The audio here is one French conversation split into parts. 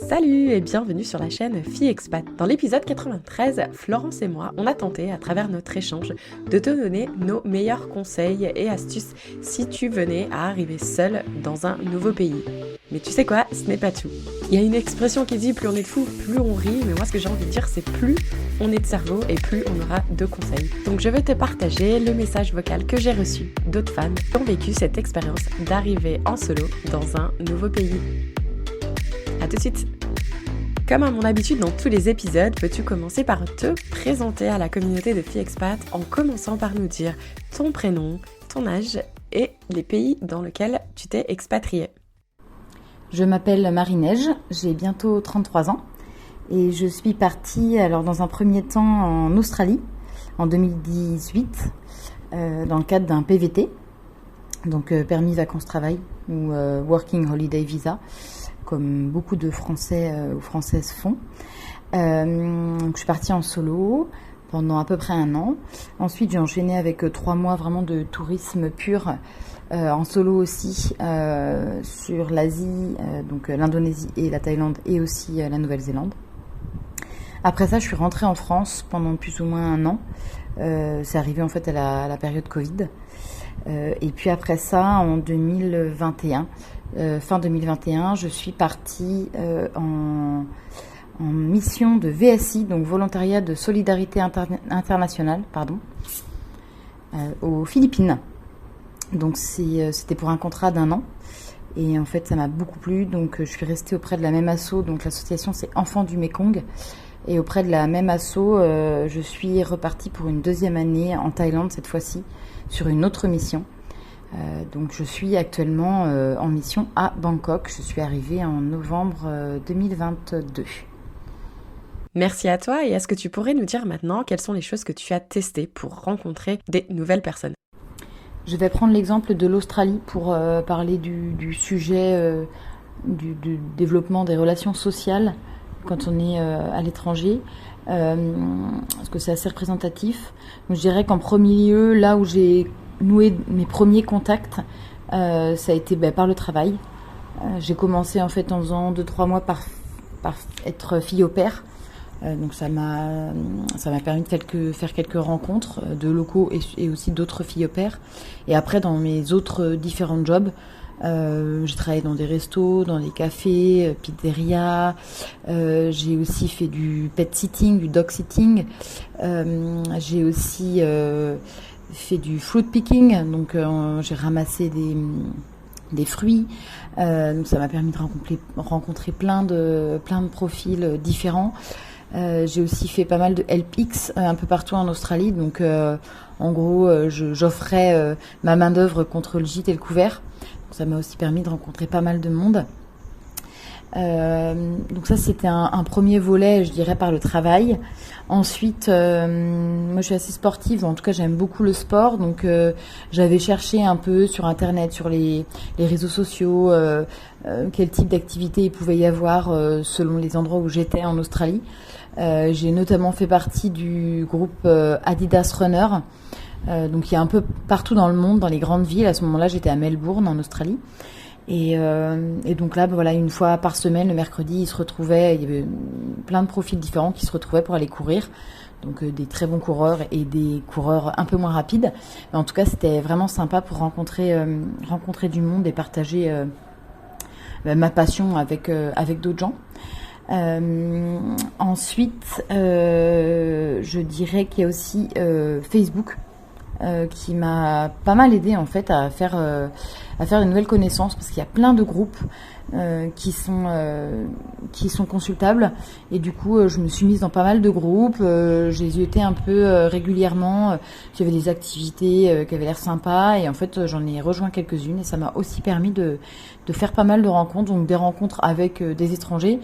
Salut et bienvenue sur la chaîne Fille Expat. Dans l'épisode 93, Florence et moi, on a tenté, à travers notre échange, de te donner nos meilleurs conseils et astuces si tu venais à arriver seule dans un nouveau pays. Mais tu sais quoi, ce n'est pas tout. Il y a une expression qui dit plus on est de fou, plus on rit, mais moi ce que j'ai envie de dire c'est plus on est de cerveau et plus on aura de conseils. Donc je vais te partager le message vocal que j'ai reçu d'autres femmes qui ont vécu cette expérience d'arriver en solo dans un nouveau pays. A tout de suite. Comme à mon habitude dans tous les épisodes, peux-tu commencer par te présenter à la communauté de Filles Expat en commençant par nous dire ton prénom, ton âge et les pays dans lesquels tu t'es expatriée. Je m'appelle Marie-Neige, j'ai bientôt 33 ans et je suis partie dans un premier temps en Australie en 2018 dans le cadre d'un PVT, donc permis vacances-travail ou Working Holiday Visa, comme beaucoup de Français ou Françaises font. Donc je suis partie en solo pendant à peu près 1 an. Ensuite, j'ai enchaîné avec 3 mois vraiment de tourisme pur, en solo aussi, sur l'Asie, donc l'Indonésie et la Thaïlande et aussi la Nouvelle-Zélande. Après ça, je suis rentrée en France pendant plus ou moins 1 an. C'est arrivé en fait à la période Covid. Et puis après ça, en 2021, fin 2021, je suis partie en mission de VSI, donc volontariat de solidarité internationale, aux Philippines. Donc c'était pour un contrat d'1 an. Et en fait, ça m'a beaucoup plu. Donc je suis restée auprès de la même asso. Donc l'association, c'est Enfants du Mékong. Et auprès de la même asso, je suis repartie pour une 2e année en Thaïlande, cette fois-ci, sur une autre mission. Donc je suis actuellement en mission à Bangkok. Je suis arrivée en novembre 2022. Merci à toi et est-ce que tu pourrais nous dire maintenant quelles sont les choses que tu as testées pour rencontrer des nouvelles personnes ? Je vais prendre l'exemple de l'Australie pour parler du sujet du développement des relations sociales quand on est à l'étranger, parce que c'est assez représentatif. Donc, je dirais qu'en premier lieu, là où j'ai noué mes premiers contacts, ça a été par le travail. J'ai commencé en fait en faisant 2-3 mois par être fille au pair. Donc ça m'a permis de faire quelques rencontres de locaux et aussi d'autres filles au pair. Et après, dans mes autres différents jobs, j'ai travaillé dans des restos, dans des cafés, pizzerias. J'ai aussi fait du pet sitting, du dog sitting. J'ai aussi fait du fruit picking, donc j'ai ramassé des fruits. Donc ça m'a permis de rencontrer plein de profils différents. J'ai aussi fait pas mal de LPX un peu partout en Australie. Donc en gros, j'offrais ma main d'œuvre contre le gîte et le couvert. Donc, ça m'a aussi permis de rencontrer pas mal de monde. Donc ça, c'était un premier volet, je dirais, par le travail. Ensuite, moi je suis assez sportive, en tout cas j'aime beaucoup le sport, donc j'avais cherché un peu sur internet, sur les réseaux sociaux, quel type d'activité il pouvait y avoir selon les endroits où j'étais en Australie. J'ai notamment fait partie du groupe Adidas Runner, donc il y a un peu partout dans le monde, dans les grandes villes. À ce moment-là, j'étais à Melbourne en Australie. Et donc là, voilà, une fois par semaine, le mercredi, il y avait plein de profils différents qui se retrouvaient pour aller courir. Donc des très bons coureurs et des coureurs un peu moins rapides. Mais en tout cas, c'était vraiment sympa pour rencontrer du monde et partager ma passion avec d'autres gens. Ensuite, je dirais qu'il y a aussi Facebook. Qui m'a pas mal aidé en fait à faire une nouvelle connaissance, parce qu'il y a plein de groupes qui sont consultables, et du coup je me suis mise dans pas mal de groupes, j'ai zioté un peu régulièrement s'il y avait des activités qui avaient l'air sympas, et en fait j'en ai rejoint quelques-unes, et ça m'a aussi permis de faire pas mal de rencontres, donc des rencontres avec des étrangers,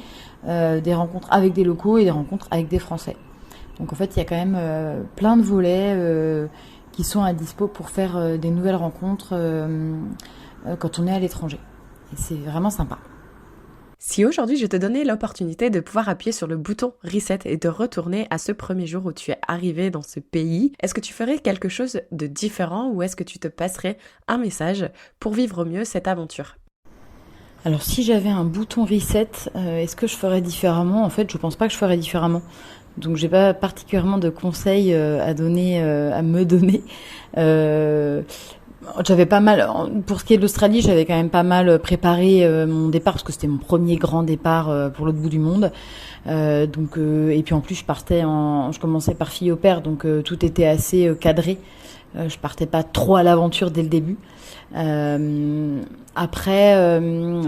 des rencontres avec des locaux et des rencontres avec des Français. Donc en fait il y a quand même plein de volets qui sont à dispo pour faire des nouvelles rencontres quand on est à l'étranger. Et c'est vraiment sympa. Si aujourd'hui je te donnais l'opportunité de pouvoir appuyer sur le bouton Reset et de retourner à ce premier jour où tu es arrivé dans ce pays, est-ce que tu ferais quelque chose de différent ou est-ce que tu te passerais un message pour vivre au mieux cette aventure ? Alors si j'avais un bouton reset, est-ce que je ferais différemment? En fait, je pense pas que je ferais différemment. Donc j'ai pas particulièrement de conseils à me donner. Euh, J'avais pas mal, pour ce qui est de l'Australie, j'avais quand même pas mal préparé mon départ parce que c'était mon premier grand départ pour l'autre bout du monde. Et puis en plus je commençais par fille au père, donc tout était assez cadré. Je partais pas trop à l'aventure dès le début.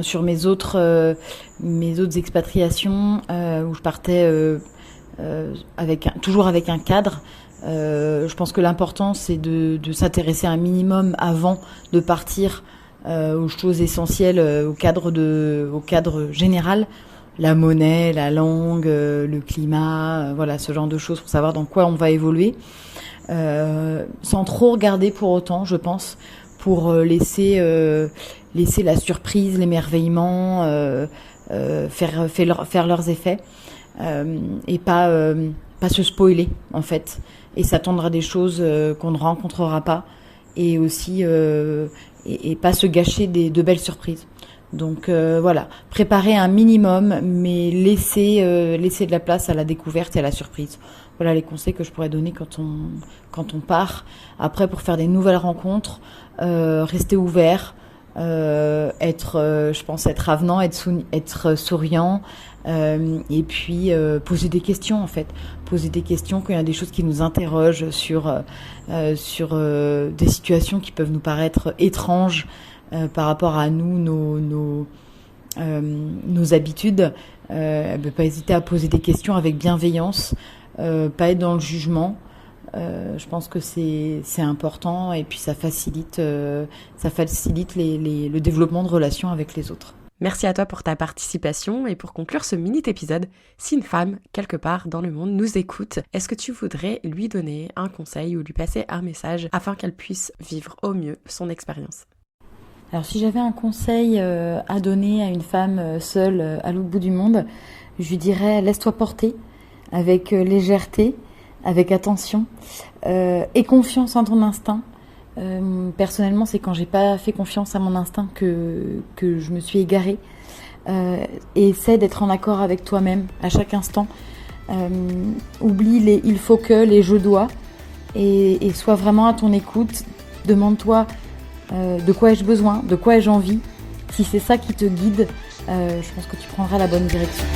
Sur mes autres expatriations où je partais toujours avec un cadre. Je pense que l'important c'est de s'intéresser un minimum avant de partir aux choses essentielles, au cadre général, la monnaie, la langue, le climat, voilà ce genre de choses pour savoir dans quoi on va évoluer, sans trop regarder pour autant, je pense, pour laisser la surprise, l'émerveillement faire leurs effets, et pas se spoiler en fait, et s'attendre à des choses qu'on ne rencontrera pas, et aussi et pas se gâcher de belles surprises. Donc voilà, préparer un minimum, mais laisser de la place à la découverte et à la surprise. Voilà les conseils que je pourrais donner quand on part. Après, pour faire des nouvelles rencontres, rester ouvert, je pense être avenant, être souriant, et puis poser des questions en fait. Poser des questions quand il y a des choses qui nous interrogent sur des situations qui peuvent nous paraître étranges par rapport à nous, nos habitudes. Pas hésiter à poser des questions avec bienveillance, pas être dans le jugement. Je pense que c'est important, et puis ça facilite le développement de relations avec les autres. Merci à toi pour ta participation, et pour conclure ce mini-épisode, si une femme, quelque part dans le monde, nous écoute, est-ce que tu voudrais lui donner un conseil ou lui passer un message afin qu'elle puisse vivre au mieux son expérience? Alors si j'avais un conseil à donner à une femme seule à l'autre bout du monde, je lui dirais laisse-toi porter avec légèreté, avec attention, et confiance en ton instinct. Personnellement, c'est quand j'ai pas fait confiance à mon instinct que je me suis égarée. Et essaie d'être en accord avec toi-même à chaque instant. Oublie les il faut que, les je dois, et sois vraiment à ton écoute. Demande-toi de quoi ai-je besoin, de quoi ai-je envie. Si c'est ça qui te guide, je pense que tu prendras la bonne direction.